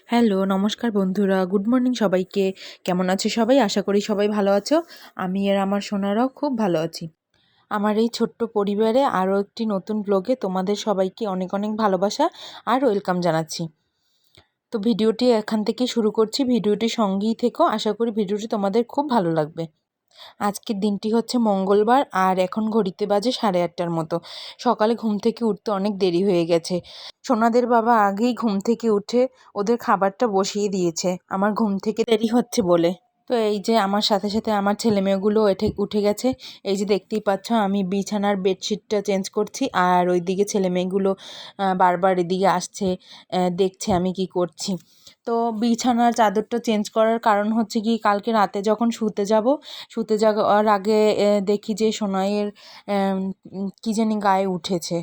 Hello, নমস্কার বন্ধুরা। Good morning সবাইকে। কেমন আছো সবাই? আশা করি সবাই ভালো আছো। আমি আর আমার সোনারাও খুব ভালো আছি। আমার এই ছোট্ট পরিবারে আরও একটি নতুন ব্লগে তোমাদের সবাইকে অনেক অনেক ভালোবাসা আর ওয়েলকাম জানাচ্ছি। তো ভিডিওটি এখান থেকে শুরু করছি। ভিডিওটি সঙ্গেই থেকো। আশা করি ভিডিওটি তোমাদের খুব ভালো লাগবে। আজকের দিনটি হচ্ছে মঙ্গলবার আর এখন ঘড়িতে বাজে 8:30টার মতো। সকালে ঘুম থেকে উঠতে অনেক দেরি হয়ে গেছে। সোনাদের বাবা আগেই ঘুম থেকে উঠে ওদের খাবারটা বসিয়ে দিয়েছে আমার ঘুম থেকে দেরি হচ্ছে বলে। তো এই যে আমার সাথে সাথে আমার ছেলেমেয়েগুলো উঠে গেছে। এই যে দেখতেই পাচ্ছ আমি বিছানার বেডশিটটা চেঞ্জ করছি আর ওইদিকে ছেলেমেয়েগুলো বারবার এদিকে আসছে, দেখছে আমি কি করছি। তো বিছানার চাদরটা চেঞ্জ করার কারণ হচ্ছে কি, কালকে রাতে যখন শুতে যাওয়ার আগে দেখি যে সোনাইয়ের কী জানি গায়ে উঠেছে।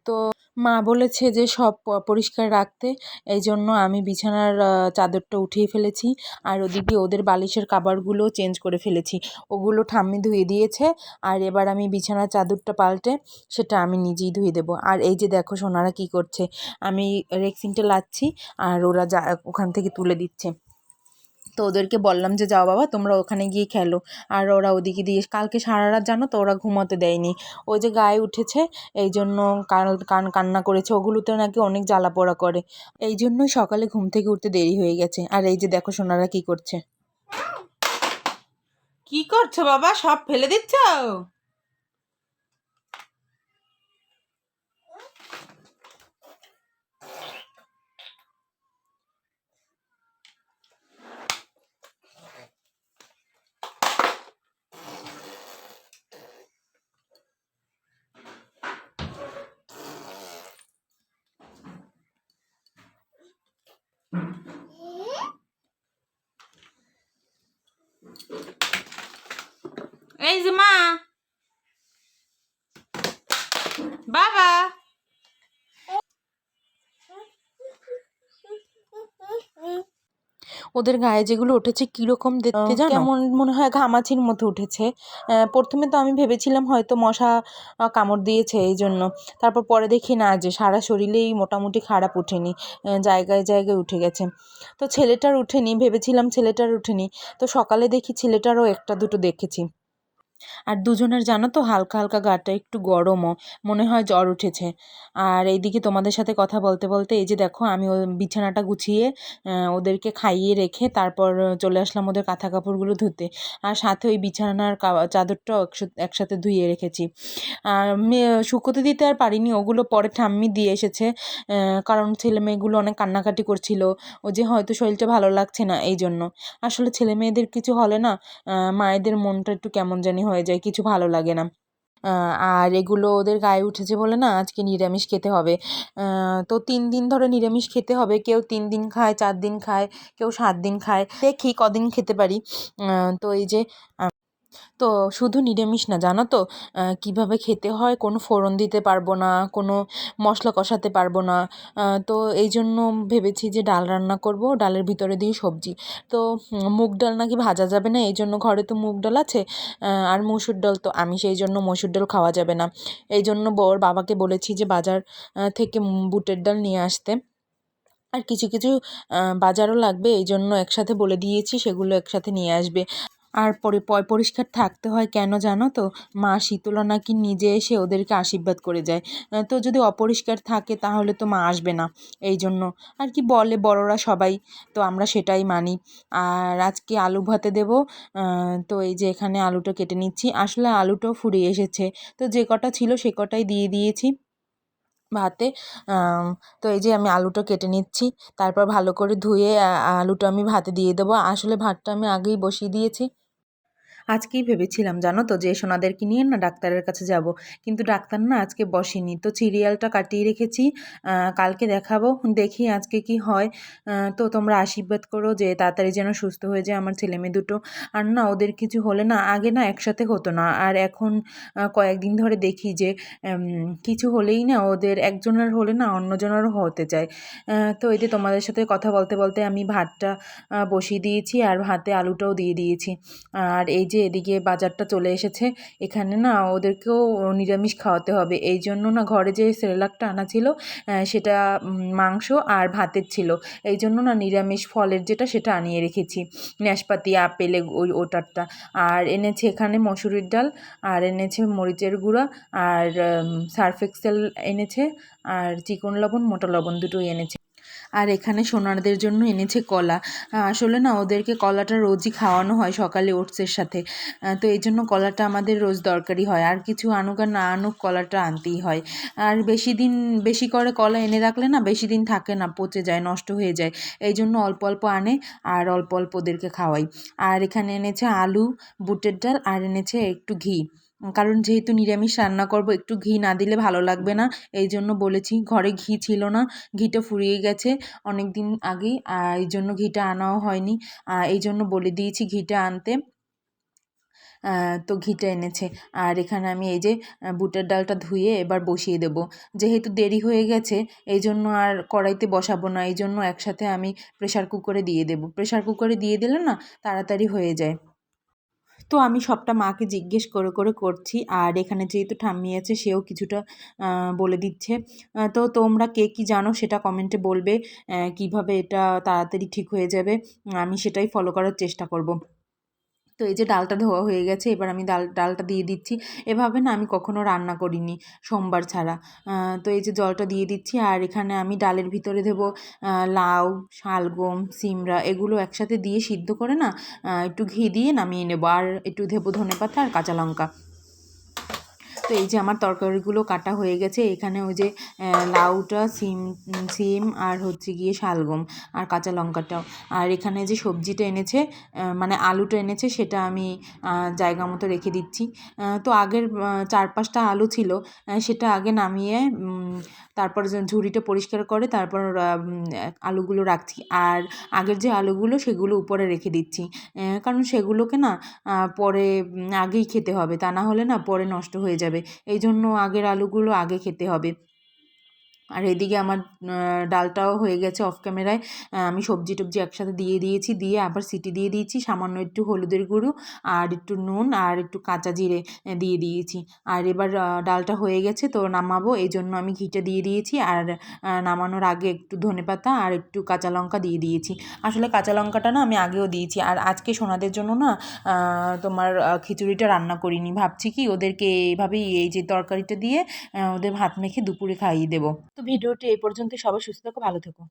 তো মা বলেছে যে সব পরিষ্কার রাখতে, এই জন্য আমি বিছানার চাদরটা উঠিয়ে ফেলেছি আর ওদিকে ওদের বালিশের কাভারগুলো চেঞ্জ করে ফেলেছি। ওগুলো ঠাম্মি ধুয়ে দিয়েছে আর এবার আমি বিছানার চাদরটা পাল্টে সেটা আমি নিজেই ধুয়ে দেবো। আর এই যে দেখো সোনারা কি করছে, আমি রেক্সিনটা লাচ্ছি আর ওরা ওখান থেকে তুলে দিচ্ছে। তো ওদেরকে বললাম যে যাও বাবা তোমরা ওখানে গিয়ে খেলো, আর ওরা ওদিকে দিয়ে কালকে সারা রাত জানো তো ওরা ঘুমোতে দেয়নি। ওই যে গায়ে উঠেছে এই জন্য কান্না করেছে, ওগুলোতে নাকি অনেক জ্বালা পোড়া করে, এই জন্যই সকালে ঘুম থেকে উঠতে দেরি হয়ে গেছে। আর এই যে দেখো সোনারা কি করছে। কি করছো বাবা, সব ফেলে দিচ্ছ? এই যে মা, বাবা, ওদের গায়ে যেগুলো উঠেছে কীরকম দেখতে জানো, কেমন মনে হয় ঘামাচির মতো উঠেছে। প্রথমে তো আমি ভেবেছিলাম হয়তো মশা কামড় দিয়েছে এই জন্য, তারপর পরে দেখি না, যে সারা শরীরেই মোটামুটি খারাপ উঠেনি, জায়গায় জায়গায় উঠে গেছে। তো ছেলেটার উঠেনি, ভেবেছিলাম ছেলেটার উঠেনি, তো সকালে দেখি ছেলেটারও একটা দুটো দেখেছি। আর দুজনের জানো তো হালকা হালকা গাটা একটু গরমও, মনে হয় জ্বর উঠেছে। আর এইদিকে তোমাদের সাথে কথা বলতে বলতে এই যে দেখো আমি বিছানাটা গুছিয়ে ওদেরকে খাইয়ে রেখে তারপর চলে আসলাম ওদের কাঁথা কাপড়গুলো ধুতে, আর সাথে ওই বিছানার চাদরটাও একসাথে ধুয়ে রেখেছি। আর শুকোতে দিতে আর পারিনি, ওগুলো পরে ঠাম্মি দিয়ে এসেছে, কারণ ছেলে মেয়েগুলো অনেক কান্নাকাটি করছিল, ও যে হয়তো শরীরটা ভালো লাগছে না এই জন্য। আসলে ছেলে মেয়েদের কিছু হলে না মায়েদের মনটা একটু কেমন জানি হয়ে যায়, কিছু ভালো লাগে না। আর এগুলো ওদের গায়ে উঠেছে বলে না আজকে নিরামিষ খেতে হবে। তো 3 দিন ধরে নিরামিষ খেতে হবে, কেউ 3 দিন খায়, 4 দিন খায়, কেউ 7 দিন খায়, দেখি কদিন খেতে পারি। তো এই যে তো শুধু নিরামিষ না জানো তো, কীভাবে খেতে হয়, কোনো ফোড়ন দিতে পারবো না, কোনো মশলা কষাতে পারবো না। তো এই জন্য ভেবেছি যে ডাল রান্না করব, ডালের ভিতরে দিয়ে সবজি। তো মুগ ডাল নাকি ভাজা যাবে না, এই জন্য ঘরে তো মুগ ডাল আছে, আর মসুর ডাল তো আমি সেই জন্য মসুর ডাল খাওয়া যাবে না, এই জন্য ওর বাবাকে বলেছি যে বাজার থেকে বুটের ডাল নিয়ে আসতে। আর কিছু কিছু বাজারও লাগবে, এই জন্য একসাথে বলে দিয়েছি সেগুলো একসাথে নিয়ে আসবে। আর পরিষ্কার থাকতে হয় কেন জানো তো, মা শীতলা নাকি নিজে এসে ওদেরকে আশীর্বাদ করে যায়। তো যদি অপরিষ্কার থাকে তাহলে তো মা আসবে না, এই জন্য আর কি বলে বড়রা সবাই, তো আমরা সেটাই মানি। আর আজকে আলু ভাতে দেবো। তো এই যে এখানে আলুটা কেটে নিচ্ছি, আসলে আলুটাও ফুরিয়ে এসেছে, তো যে কটা ছিল সে কটাই দিয়ে দিয়েছি ভাতে। তো এই যে আমি আলুটা কেটে নিচ্ছি, তারপর ভালো করে ধুয়ে আলুটা আমি ভাতে দিয়ে দেবো। আসলে ভাতটা আমি আগেই বসিয়ে দিয়েছি। আজকেই ভেবেছিলাম জানো তো যে সোনাদেরকে নিয়ে না ডাক্তারের কাছে যাব, কিন্তু ডাক্তার না আজকে বসেনি, তো সিরিয়ালটা কাটিয়ে রেখেছি, কালকে দেখাবো, দেখি আজকে কি হয়। তো তোমরা আশীর্বাদ করো যে তাড়াতাড়ি যেন সুস্থ হয়ে যায় আমার ছেলে মেয়ে দুটো। আর না ওদের কিছু হলে না আগে না একসাথে হতো না, আর এখন কয়েকদিন ধরে দেখি যে কিছু হলেই না ওদের একজনের হলে না অন্যজনেরও হতে চায়। তো এই যে তোমাদের সাথে কথা বলতে বলতে আমি ভাতটা বসিয়ে দিয়েছি আর ভাতে আলুটাও দিয়ে দিয়েছি। আর এই যে এদিকে বাজারটা চলে এসেছে। এখানে না ওদেরকেও নিরামিষ খাওয়াতে হবে, এই জন্য না ঘরে যে সেরেলাকটা আনা ছিল সেটা মাংস আর ভাতের ছিল, এই জন্য না নিরামিষ ফলের যেটা সেটা আনিয়ে রেখেছি, নাশপাতি আপেল ওটারটা। আর এনেছে এখানে মসুরির ডাল, আর এনেছে মরিচের গুঁড়া, আর সার্ফ এক্সেল এনেছে, আর চিকন লবণ মোটা লবণ দুটোই এনেছে। আর এখানে সোনারদের জন্য এনেছে কলা। আসলে না ওদেরকে কলাটা রোজই খাওয়ানো হয় সকালে ওটসের সাথে, তো এই জন্য কলাটা আমাদের রোজ দরকারি হয়। আর কিছু আনুক আর না আনুক কলাটা আনতেই হয়। আর বেশি করে কলা এনে রাখলে না বেশি দিন থাকে না, পচে যায়, নষ্ট হয়ে যায়, এই জন্য অল্প অল্প আনে আর অল্প অল্প ওদেরকে খাওয়াই। আর এখানে এনেছে আলু, বুটের ডাল, আর এনেছে একটু ঘি, কারণ যেহেতু নিরামিষ রান্না করব একটু ঘি না দিলে ভালো লাগবে না, এই জন্য বলেছি। ঘরে ঘি ছিল না, ঘিটা ফুরিয়ে গেছে অনেক দিন আগেই, এই জন্য ঘিটা আনাও হয়নি, এই জন্য বলে দিয়েছি ঘিটা আনতে। তো ঘিটা এনেছে। আর এখানে আমি এই যে বুটের ডালটা ধুয়ে এবার বসিয়ে দেব, যেহেতু দেরি হয়ে গেছে এই জন্য আর কড়াইতে বসাবো না, এই জন্য একসাথে আমি প্রেশার কুকারে দিয়ে দেবো। প্রেশার কুকারে দিয়ে দিলে না তাড়াতাড়ি হয়ে যায়। তো আমি সবটা মাকে জিজ্ঞেস করে করে করছি, আর এখানে যেহেতু ঠাম্মি আছে সেও কিছুটা বলে দিচ্ছে। তো তোমরা কে কী জানো সেটা কমেন্টে বলবে, কিভাবে এটা তাড়াতাড়ি ঠিক হয়ে যাবে, আমি সেটাই ফলো করার চেষ্টা করব। তো এই যে ডালটা ধোয়া হয়ে গেছে, এবার আমি ডালটা দিয়ে দিচ্ছি। এভাবে না আমি কখনো রান্না করিনি সোমবার ছাড়া। তো এই যে জলটা দিয়ে দিচ্ছি, আর এখানে আমি ডালের ভিতরে দেবো লাউ, শালগম, সিমড়া, এগুলো একসাথে দিয়ে সিদ্ধ করে না একটু ঘি দিয়ে নামিয়ে নেবো, আর একটু দেবো ধনেপাতা আর কাঁচা লঙ্কা। তো এই যে আমার তরকারিগুলো কাটা হয়ে গেছে, এখানে ওই যে লাউটা, সিম আর হচ্ছে গিয়ে শালগম আর কাঁচা লঙ্কাটাও, আর এখানে যে সবজিটা এনেছে মানে আলুটা এনেছে সেটা আমি জায়গা মতো রেখে দিচ্ছি। তো আগের 4-5টা আলু ছিল, সেটা আগে নামিয়ে তারপর ঝুড়িটা পরিষ্কার করে তারপর আলুগুলো রাখছি, আর আগের যে আলুগুলো সেগুলো উপরে রেখে দিচ্ছি, কারণ সেগুলোকে না পরে আগেই খেতে হবে, তা না হলে না পরে নষ্ট হয়ে যাবে, এই জন্য আগের আলুগুলো আগে খেতে হবে। আর এদিকে আমার ডালটাও হয়ে গেছে অফ ক্যামেরায়, আমি সবজি টবজি একসাথে দিয়ে দিয়েছি, দিয়ে আবার সিটি দিয়ে দিয়েছি, সামান্য একটু হলুদের গুঁড়ো আর একটু নুন আর একটু কাঁচা জিরে দিয়ে দিয়েছি। আর এবার ডালটা হয়ে গেছে তো নামাবো, এই জন্য আমি ঘিটা দিয়ে দিয়েছি, আর নামানোর আগে একটু ধনেপাতা আর একটু কাঁচা লঙ্কা দিয়ে দিয়েছি। আসলে কাঁচা লঙ্কাটা না আমি আগেও দিয়েছি। আর আজকে সোনাদের জন্য না তোমার খিচুড়িটা রান্না করিনি, ভাবছি কি ওদেরকে এইভাবেই এই যে তরকারিটা দিয়ে ওদের ভাত মেখে দুপুরে খাইয়ে দেবো। তো ভিডিওটি এই পর্যন্ত, সবাই সুস্থ থেকো, ভালো থেকো।